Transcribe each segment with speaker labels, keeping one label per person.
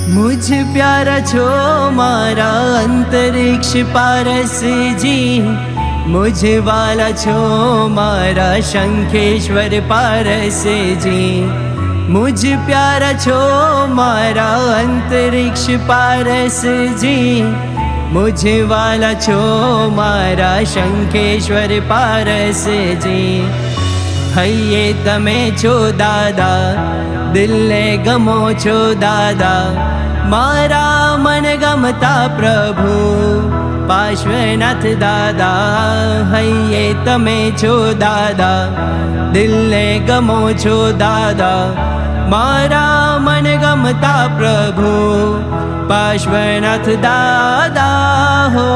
Speaker 1: मुझ प्यारा छो मारा अंतरिक्ष पारस जी, मुझे वाला छो मारा शंखेश्वर पारस जी। मुझ प्यारा छो मारा अंतरिक्ष पारस जी, मुझे वाला छो मारा शंखेश्वर पारस जी। हइये तमे छो दादा, दिल ने गमो छो दादा, मारा मन गमता प्रभु पार्श्वनाथ दादा। हइये तमे छो दादा, दिल ने गमो छो दादा, मारा मन गमता प्रभु पार्श्वनाथ दादा। हो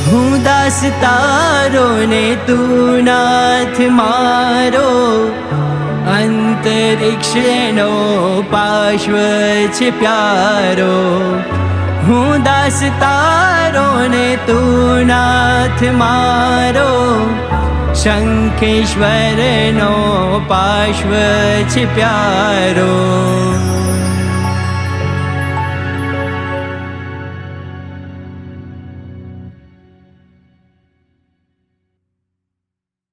Speaker 1: हूँ दास तारो ने तू नाथ मारो, अंतरिक्ष नो पार्श्व छे प्यारो। हूँ दास तारो ने तू नाथ मारो, शंखेश्वर नो पार्श्व छे प्यारो।